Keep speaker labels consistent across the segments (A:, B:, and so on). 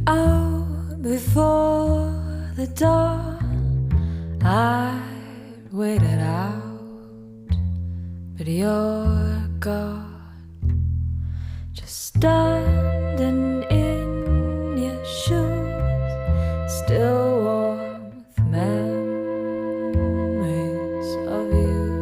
A: out before the dawn. I'd wait it out, but you're gone. Just standing in your shoes, still warm with memories of you.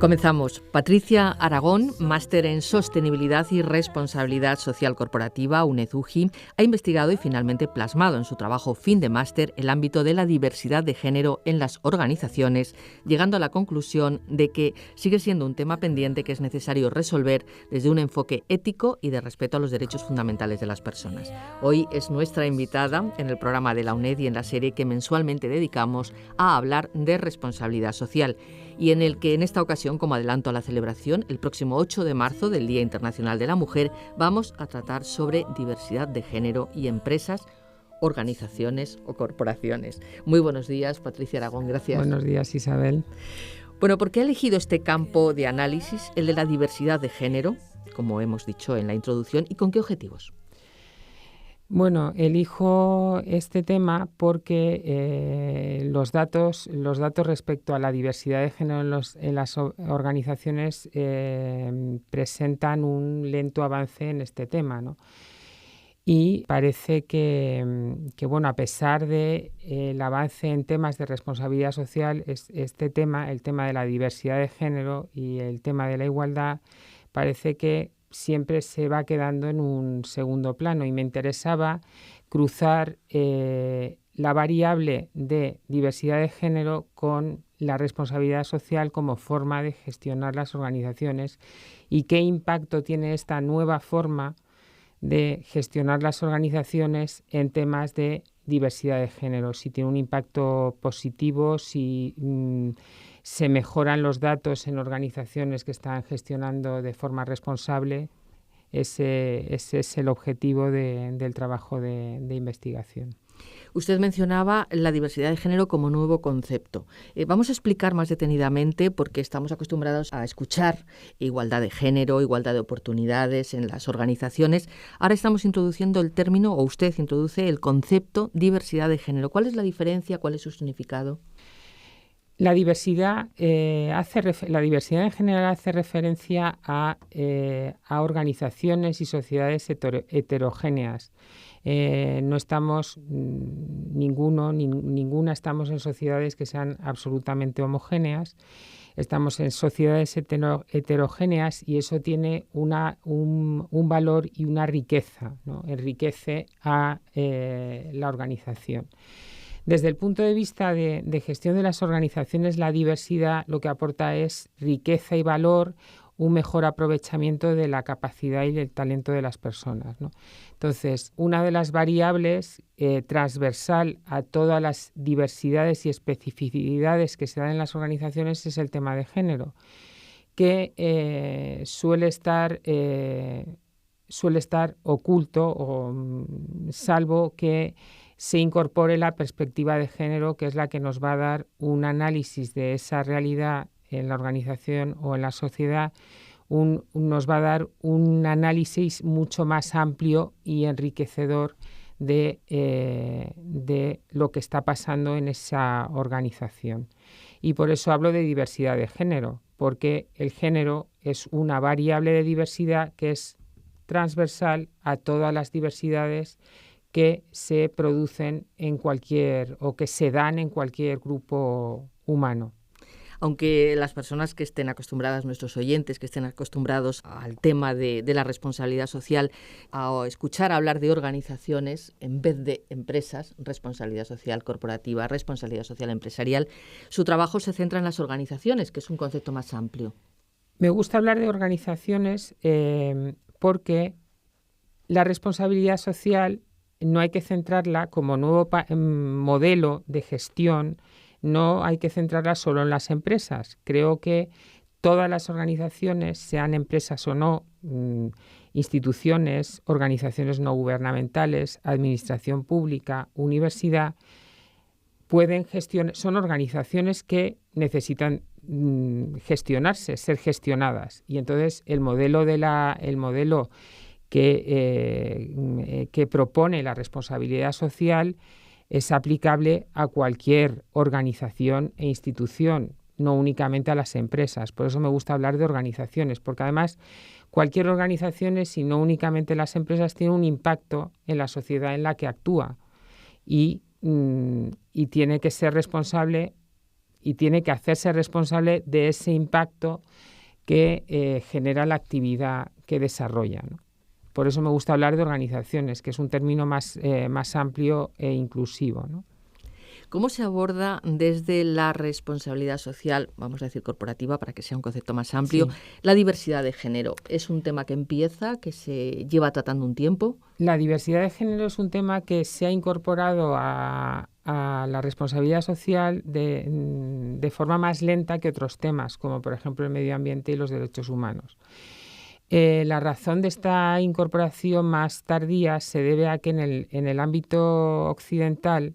B: Comenzamos. Patricia Aragón, máster en Sostenibilidad y Responsabilidad Social Corporativa, UNED-UGI, ha investigado y finalmente plasmado en su trabajo fin de máster el ámbito de la diversidad de género en las organizaciones, llegando a la conclusión de que sigue siendo un tema pendiente que es necesario resolver desde un enfoque ético y de respeto a los derechos fundamentales de las personas. Hoy es nuestra invitada en el programa de la UNED y en la serie que mensualmente dedicamos a hablar de responsabilidad social, y en el que en esta ocasión, como adelanto a la celebración, el próximo 8 de marzo del Día Internacional de la Mujer, vamos a tratar sobre diversidad de género y empresas, organizaciones o corporaciones. Muy buenos días, Patricia Aragón, gracias.
C: Buenos días, Isabel.
B: Bueno, ¿por qué ha elegido este campo de análisis, el de la diversidad de género, como hemos dicho en la introducción, y con qué objetivos?
C: Bueno, elijo este tema porque los datos respecto a la diversidad de género en las organizaciones presentan un lento avance en este tema, ¿no? Y parece que bueno, a pesar de el avance en temas de responsabilidad social, este tema, el tema de la diversidad de género y el tema de la igualdad, parece que siempre se va quedando en un segundo plano, y me interesaba cruzar la variable de diversidad de género con la responsabilidad social como forma de gestionar las organizaciones y qué impacto tiene esta nueva forma de gestionar las organizaciones en temas de diversidad de género, si tiene un impacto positivo, si se mejoran los datos en organizaciones que están gestionando de forma responsable. Ese es el objetivo del trabajo de investigación.
B: Usted mencionaba la diversidad de género como nuevo concepto. Vamos a explicar más detenidamente, porque estamos acostumbrados a escuchar igualdad de género, igualdad de oportunidades en las organizaciones. Ahora estamos introduciendo el término, o usted introduce el concepto diversidad de género. ¿Cuál es la diferencia? ¿Cuál es su significado?
C: La diversidad en general hace referencia a organizaciones y sociedades heterogéneas. No estamos ninguna estamos en sociedades que sean absolutamente homogéneas. Estamos en sociedades heterogéneas, y eso tiene un valor y una riqueza, ¿no? Enriquece a la organización. Desde el punto de vista de gestión de las organizaciones, la diversidad lo que aporta es riqueza y valor, un mejor aprovechamiento de la capacidad y del talento de las personas, ¿no? Entonces, una de las variables transversal a todas las diversidades y especificidades que se dan en las organizaciones es el tema de género, que suele estar oculto, salvo que se incorpore la perspectiva de género, que es la que nos va a dar un análisis de esa realidad en la organización o en la sociedad, nos va a dar un análisis mucho más amplio y enriquecedor de lo que está pasando en esa organización. Y por eso hablo de diversidad de género, porque el género es una variable de diversidad que es transversal a todas las diversidades que se producen en cualquier, o que se dan en cualquier grupo humano.
B: Aunque las personas que estén acostumbradas, nuestros oyentes que estén acostumbrados al tema de la responsabilidad social, a escuchar hablar de organizaciones en vez de empresas, responsabilidad social corporativa, responsabilidad social empresarial, su trabajo se centra en las organizaciones, que es un concepto más amplio.
C: Me gusta hablar de organizaciones porque la responsabilidad social no hay que centrarla como nuevo modelo de gestión, no hay que centrarla solo en las empresas. Creo que todas las organizaciones, sean empresas o no, instituciones, organizaciones no gubernamentales, administración pública, universidad, pueden gestionar, son organizaciones que necesitan gestionarse, ser gestionadas. Y entonces el modelo que propone la responsabilidad social es aplicable a cualquier organización e institución, no únicamente a las empresas. Por eso me gusta hablar de organizaciones, porque además cualquier organización, y no únicamente las empresas, tiene un impacto en la sociedad en la que actúa y tiene que ser responsable y tiene que hacerse responsable de ese impacto que genera la actividad que desarrolla, ¿no? Por eso me gusta hablar de organizaciones, que es un término más amplio e inclusivo, ¿no?
B: ¿Cómo se aborda desde la responsabilidad social, vamos a decir corporativa, para que sea un concepto más amplio,
C: Sí.
B: la diversidad de género? ¿Es un tema que empieza, que se lleva tratando un tiempo?
C: La diversidad de género es un tema que se ha incorporado a la responsabilidad social de forma más lenta que otros temas, como por ejemplo el medio ambiente y los derechos humanos. La razón de esta incorporación más tardía se debe a que en el ámbito occidental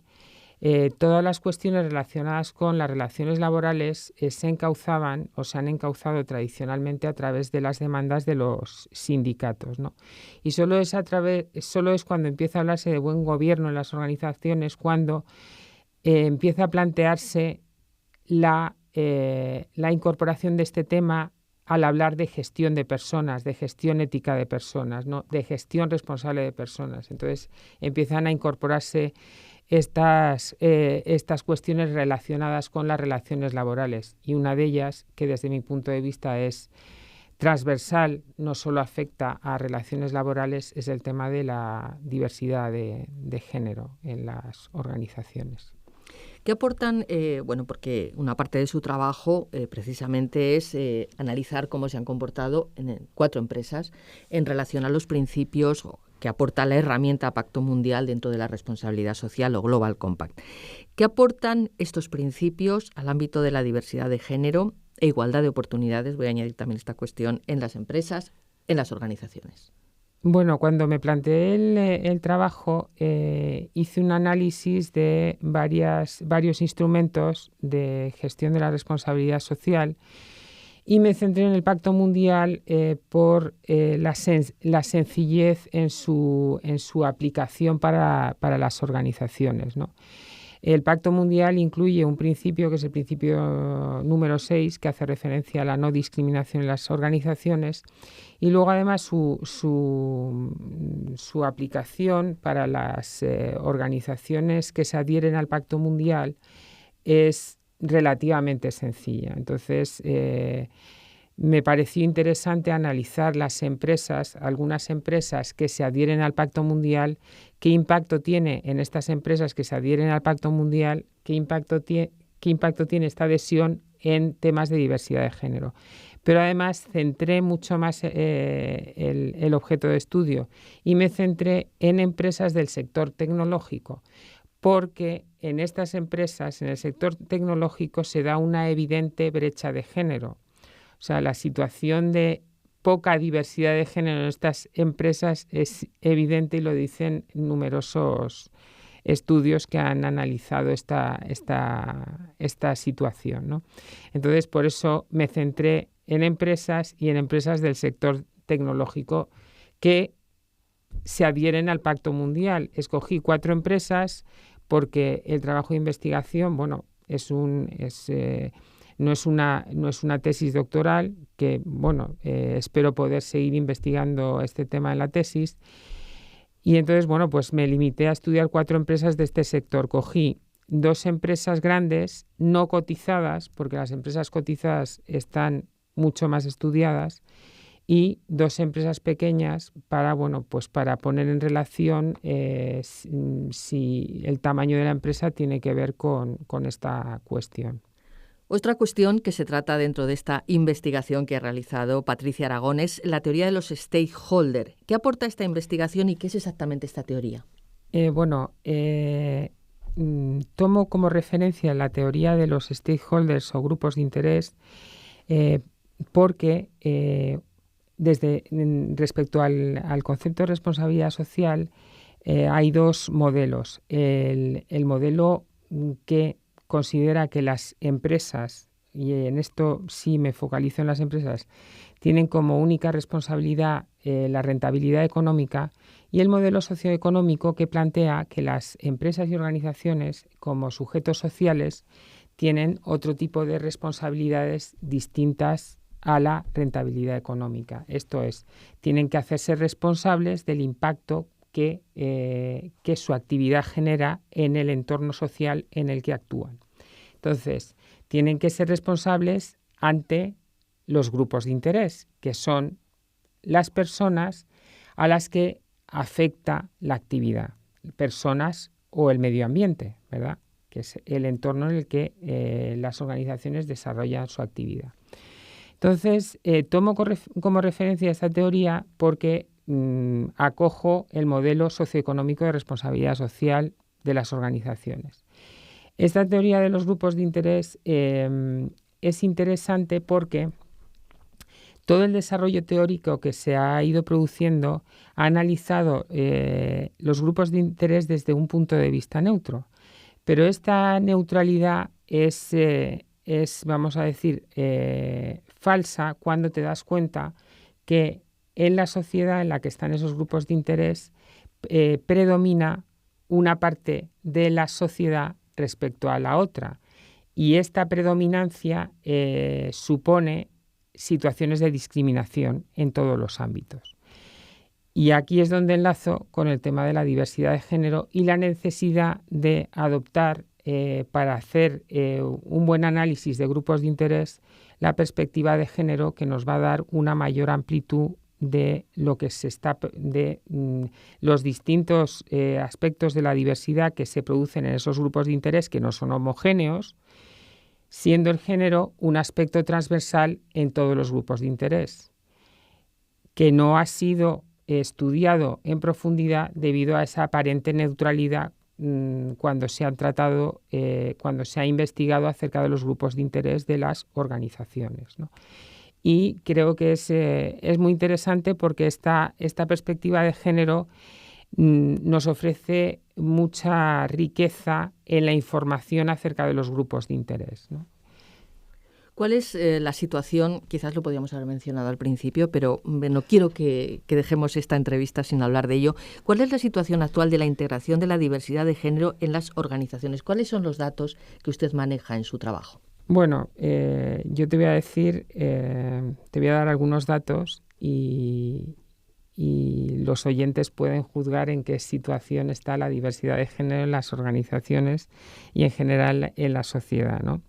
C: todas las cuestiones relacionadas con las relaciones laborales se encauzaban o se han encauzado tradicionalmente a través de las demandas de los sindicatos, ¿no? Y solo es cuando empieza a hablarse de buen gobierno en las organizaciones cuando empieza a plantearse la incorporación de este tema al hablar de gestión de personas, de gestión ética de personas, ¿no? De gestión responsable de personas. Entonces empiezan a incorporarse estas cuestiones relacionadas con las relaciones laborales, y una de ellas, que desde mi punto de vista es transversal, no solo afecta a relaciones laborales, es el tema de la diversidad de género en las organizaciones.
B: ¿Qué aportan? Porque una parte de su trabajo precisamente es analizar cómo se han comportado en 4 empresas en relación a los principios que aporta la herramienta Pacto Mundial dentro de la responsabilidad social o Global Compact. ¿Qué aportan estos principios al ámbito de la diversidad de género e igualdad de oportunidades? Voy a añadir también esta cuestión en las empresas, en las organizaciones.
C: Bueno, cuando me planteé el trabajo, hice un análisis de varios instrumentos de gestión de la responsabilidad social y me centré en el Pacto Mundial por la sencillez en su aplicación para las organizaciones, ¿no? El Pacto Mundial incluye un principio, que es el principio número 6, que hace referencia a la no discriminación en las organizaciones, y luego además su aplicación para las organizaciones que se adhieren al Pacto Mundial es relativamente sencilla. Entonces, me pareció interesante analizar algunas empresas que se adhieren al Pacto Mundial, qué impacto tiene en estas empresas que se adhieren al Pacto Mundial, qué impacto tiene esta adhesión en temas de diversidad de género. Pero además centré mucho más el objeto de estudio y me centré en empresas del sector tecnológico, porque en estas empresas, en el sector tecnológico, se da una evidente brecha de género. O sea, la situación de poca diversidad de género en estas empresas es evidente y lo dicen numerosos estudios que han analizado esta situación, ¿no? Entonces, por eso me centré en empresas y en empresas del sector tecnológico que se adhieren al Pacto Mundial. Escogí 4 empresas porque el trabajo de investigación, bueno, no es una tesis doctoral, que bueno, espero poder seguir investigando este tema en la tesis. Y entonces, bueno, pues me limité a estudiar 4 empresas de este sector. Cogí 2 empresas grandes, no cotizadas, porque las empresas cotizadas están mucho más estudiadas, y 2 empresas pequeñas para poner en relación si el tamaño de la empresa tiene que ver con esta cuestión.
B: Otra cuestión que se trata dentro de esta investigación que ha realizado Patricia Aragón es la teoría de los stakeholders. ¿Qué aporta esta investigación y qué es exactamente esta teoría?
C: Tomo como referencia la teoría de los stakeholders o grupos de interés porque respecto al concepto de responsabilidad social hay 2 modelos. El modelo que considera que las empresas, y en esto sí me focalizo en las empresas, tienen como única responsabilidad la rentabilidad económica, y el modelo socioeconómico, que plantea que las empresas y organizaciones como sujetos sociales tienen otro tipo de responsabilidades distintas a la rentabilidad económica. Esto es, tienen que hacerse responsables del impacto que su actividad genera en el entorno social en el que actúan. Entonces, tienen que ser responsables ante los grupos de interés, que son las personas a las que afecta la actividad, personas o el medio ambiente, ¿verdad?, que es el entorno en el que las organizaciones desarrollan su actividad. Entonces, tomo como referencia esta teoría porque acojo el modelo socioeconómico de responsabilidad social de las organizaciones. Esta teoría de los grupos de interés es interesante porque todo el desarrollo teórico que se ha ido produciendo ha analizado los grupos de interés desde un punto de vista neutro. Pero esta neutralidad es vamos a decir, falsa cuando te das cuenta que en la sociedad en la que están esos grupos de interés predomina una parte de la sociedad respecto a la otra. Y esta predominancia supone situaciones de discriminación en todos los ámbitos. Y aquí es donde enlazo con el tema de la diversidad de género y la necesidad de adoptar, para hacer un buen análisis de grupos de interés, la perspectiva de género, que nos va a dar una mayor amplitud de lo que los distintos aspectos de la diversidad que se producen en esos grupos de interés, que no son homogéneos, siendo el género un aspecto transversal en todos los grupos de interés, que no ha sido estudiado en profundidad debido a esa aparente neutralidad cuando se ha investigado acerca de los grupos de interés de las organizaciones, ¿no? Y creo que es muy interesante porque esta perspectiva de género nos ofrece mucha riqueza en la información acerca de los grupos de interés, ¿no?
B: ¿Cuál es la situación? Quizás lo podíamos haber mencionado al principio, pero no quiero que dejemos esta entrevista sin hablar de ello. ¿Cuál es la situación actual de la integración de la diversidad de género en las organizaciones? ¿Cuáles son los datos que usted maneja en su trabajo?
C: Bueno, yo te voy a decir, te voy a dar algunos datos y los oyentes pueden juzgar en qué situación está la diversidad de género en las organizaciones y en general en la sociedad, ¿no?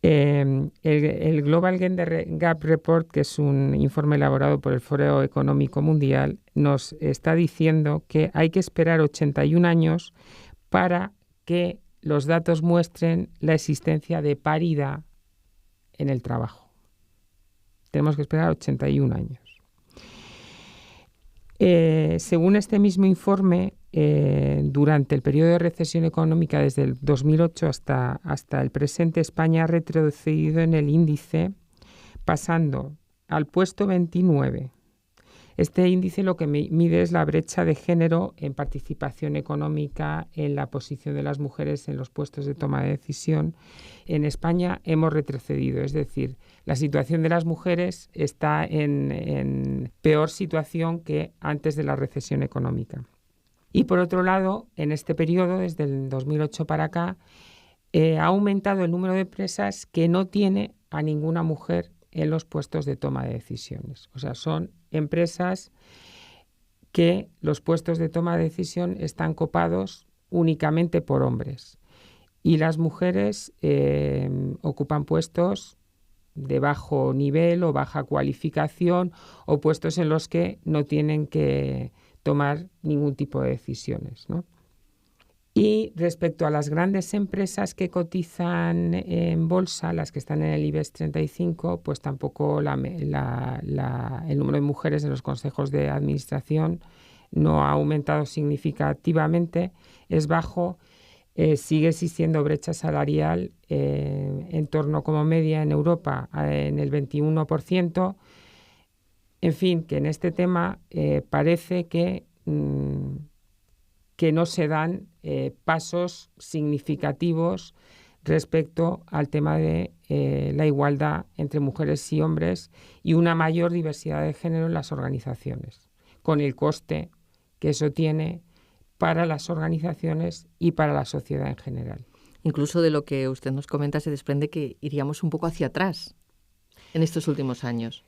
C: El Global Gender Gap Report, que es un informe elaborado por el Foro Económico Mundial, nos está diciendo que hay que esperar 81 años para que los datos muestren la existencia de paridad en el trabajo. Tenemos que esperar 81 años. Según este mismo informe, durante el periodo de recesión económica desde el 2008 hasta el presente, España ha retrocedido en el índice, pasando al puesto 29. Este índice lo que mide es la brecha de género en participación económica, en la posición de las mujeres en los puestos de toma de decisión. En España hemos retrocedido, es decir, la situación de las mujeres está en peor situación que antes de la recesión económica. Y por otro lado, en este periodo, desde el 2008 para acá, ha aumentado el número de empresas que no tiene a ninguna mujer en los puestos de toma de decisiones. O sea, son empresas que los puestos de toma de decisión están copados únicamente por hombres. Y las mujeres ocupan puestos de bajo nivel o baja cualificación, o puestos en los que no tienen que tomar ningún tipo de decisiones, ¿no? Y respecto a las grandes empresas que cotizan en bolsa, las que están en el IBEX 35, pues tampoco el número de mujeres en los consejos de administración no ha aumentado significativamente, es bajo. Sigue existiendo brecha salarial en torno como media en Europa en el 21%. En fin, que en este tema parece que no se dan pasos significativos respecto al tema de la igualdad entre mujeres y hombres y una mayor diversidad de género en las organizaciones, con el coste que eso tiene para las organizaciones y para la sociedad en general.
B: Incluso de lo que usted nos comenta se desprende que iríamos un poco hacia atrás en estos últimos años.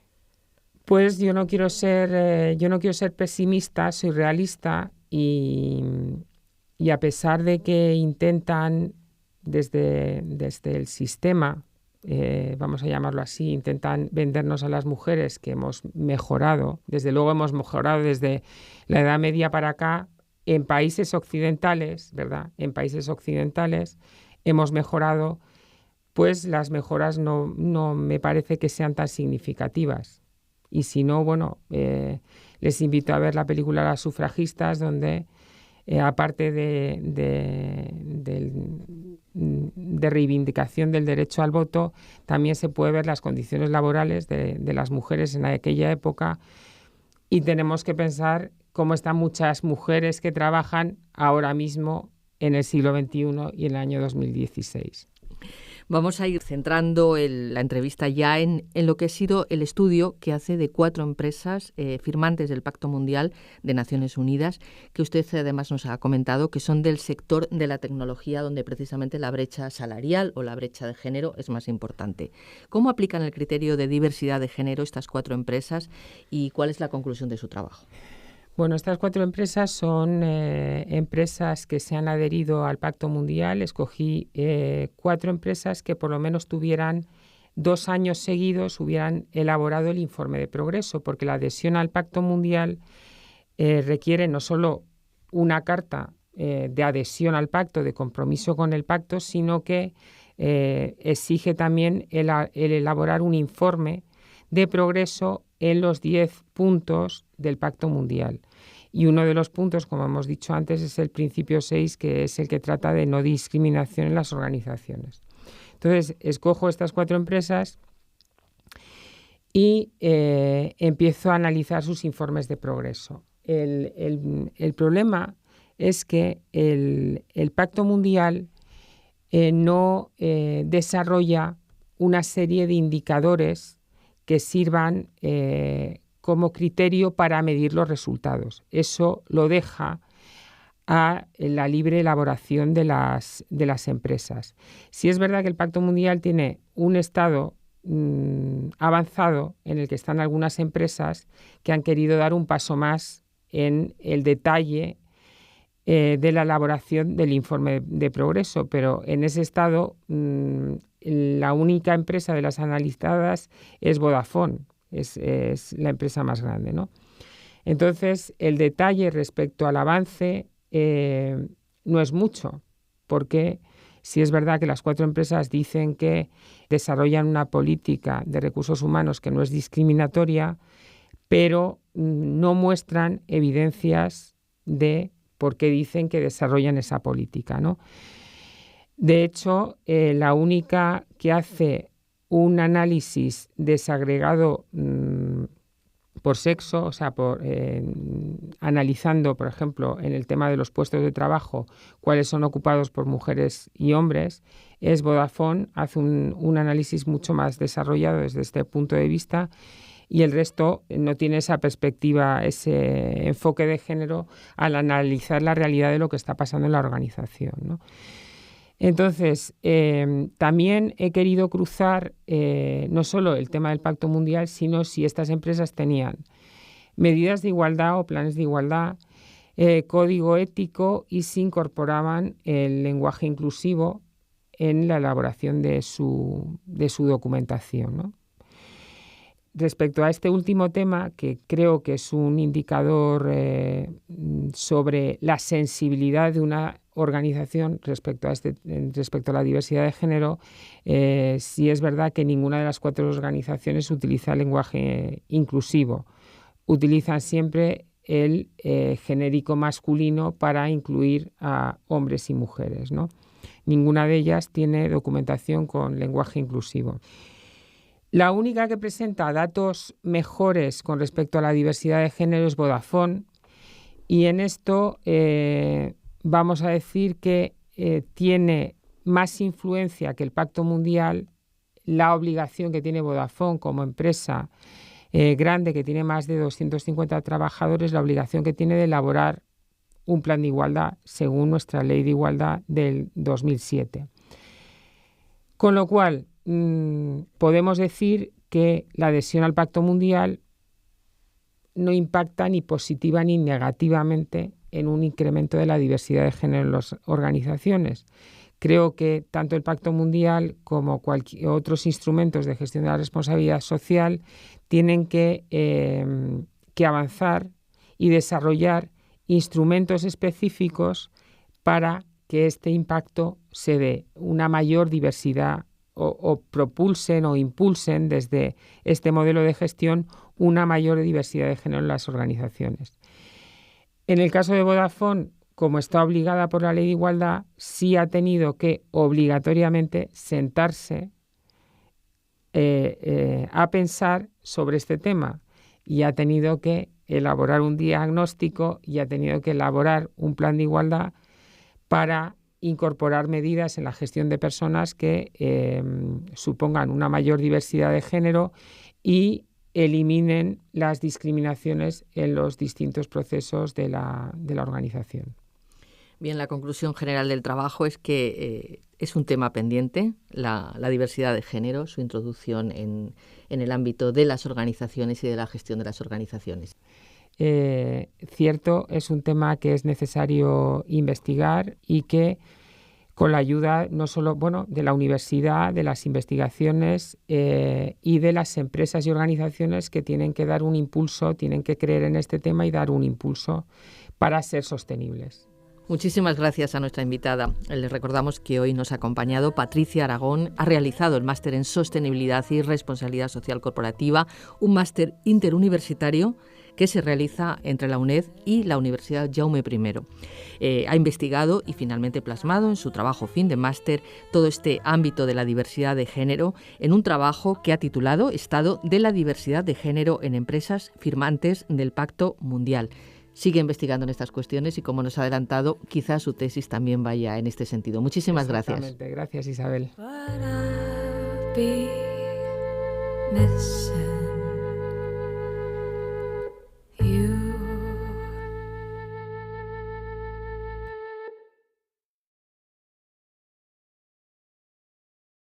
C: Pues yo no quiero ser pesimista, soy realista y a pesar de que intentan desde el sistema, vamos a llamarlo así, intentan vendernos a las mujeres que hemos mejorado, desde luego hemos mejorado desde la Edad Media para acá, en países occidentales, ¿verdad? En países occidentales hemos mejorado, pues las mejoras no me parece que sean tan significativas. Y si no, bueno, les invito a ver la película Las sufragistas, donde aparte de reivindicación del derecho al voto, también se puede ver las condiciones laborales de las mujeres en aquella época y tenemos que pensar cómo están muchas mujeres que trabajan ahora mismo en el siglo XXI y en el año 2016.
B: Vamos a ir centrando la entrevista ya en lo que ha sido el estudio que hace de 4 empresas firmantes del Pacto Mundial de Naciones Unidas, que usted además nos ha comentado que son del sector de la tecnología, donde precisamente la brecha salarial o la brecha de género es más importante. ¿Cómo aplican el criterio de diversidad de género estas 4 empresas y cuál es la conclusión de su trabajo?
C: Bueno, estas 4 empresas son empresas que se han adherido al Pacto Mundial. Escogí 4 empresas que por lo menos tuvieran 2 años seguidos, hubieran elaborado el informe de progreso, porque la adhesión al Pacto Mundial requiere no solo una carta de adhesión al pacto, de compromiso con el pacto, sino que exige también el elaborar un informe de progreso en los 10 puntos del Pacto Mundial. Y uno de los puntos, como hemos dicho antes, es el principio 6, que es el que trata de no discriminación en las organizaciones. Entonces, escojo estas 4 empresas y empiezo a analizar sus informes de progreso. El problema es que el Pacto Mundial no desarrolla una serie de indicadores que sirvan como criterio para medir los resultados. Eso lo deja a la libre elaboración de las empresas. Si es verdad que el Pacto Mundial tiene un estado avanzado en el que están algunas empresas que han querido dar un paso más en el detalle de la elaboración del informe de progreso, pero en ese estado la única empresa de las analizadas es Vodafone, es la empresa más grande, ¿no? Entonces, el detalle respecto al avance no es mucho, porque sí es verdad que las 4 empresas dicen que desarrollan una política de recursos humanos que no es discriminatoria, pero no muestran evidencias de por qué dicen que desarrollan esa política, ¿no? De hecho, la única que hace un análisis desagregado por sexo, o sea, analizando, por ejemplo, en el tema de los puestos de trabajo, cuáles son ocupados por mujeres y hombres, es Vodafone, hace un análisis mucho más desarrollado desde este punto de vista, y el resto no tiene esa perspectiva, ese enfoque de género al analizar la realidad de lo que está pasando en la organización, ¿no? Entonces, también he querido cruzar no solo el tema del Pacto Mundial, sino si estas empresas tenían medidas de igualdad o planes de igualdad, código ético y si incorporaban el lenguaje inclusivo en la elaboración de su documentación, ¿no? Respecto a este último tema, que creo que es un indicador sobre la sensibilidad de una organización respecto a la diversidad de género, sí es verdad que ninguna de las 4 organizaciones utiliza el lenguaje inclusivo. Utilizan siempre el genérico masculino para incluir a hombres y mujeres, ¿no? Ninguna de ellas tiene documentación con lenguaje inclusivo. La única que presenta datos mejores con respecto a la diversidad de género es Vodafone, y en esto vamos a decir que tiene más influencia que el Pacto Mundial la obligación que tiene Vodafone como empresa grande, que tiene más de 250 trabajadores, la obligación que tiene de elaborar un plan de igualdad según nuestra Ley de Igualdad del 2007. Con lo cual, podemos decir que la adhesión al Pacto Mundial no impacta ni positiva ni negativamente en un incremento de la diversidad de género en las organizaciones. Creo que tanto el Pacto Mundial como otros instrumentos de gestión de la responsabilidad social tienen que avanzar y desarrollar instrumentos específicos para que este impacto se dé, una mayor diversidad o propulsen o impulsen desde este modelo de gestión una mayor diversidad de género en las organizaciones. En el caso de Vodafone, como está obligada por la Ley de Igualdad, sí ha tenido que obligatoriamente sentarse a pensar sobre este tema y ha tenido que elaborar un diagnóstico y ha tenido que elaborar un plan de igualdad para incorporar medidas en la gestión de personas que supongan una mayor diversidad de género y eliminen las discriminaciones en los distintos procesos de la organización.
B: Bien, la conclusión general del trabajo es que es un tema pendiente, la diversidad de género, su introducción en el ámbito de las organizaciones y de la gestión de las organizaciones.
C: Cierto, es un tema que es necesario investigar y que con la ayuda no solo de la universidad, de las investigaciones y de las empresas y organizaciones que tienen que dar un impulso, tienen que creer en este tema y dar un impulso para ser sostenibles.
B: Muchísimas gracias a nuestra invitada. Les recordamos que hoy nos ha acompañado Patricia Aragón. Ha realizado el máster en Sostenibilidad y Responsabilidad Social Corporativa, un máster interuniversitario que se realiza entre la UNED y la Universidad Jaume I. Ha investigado y finalmente plasmado en su trabajo fin de máster todo este ámbito de la diversidad de género en un trabajo que ha titulado Estado de la diversidad de género en empresas firmantes del Pacto Mundial. Sigue investigando en estas cuestiones y, como nos ha adelantado, quizás su tesis también vaya en este sentido. Muchísimas gracias.
C: Exactamente. Gracias, Isabel.
A: What I'll be missing.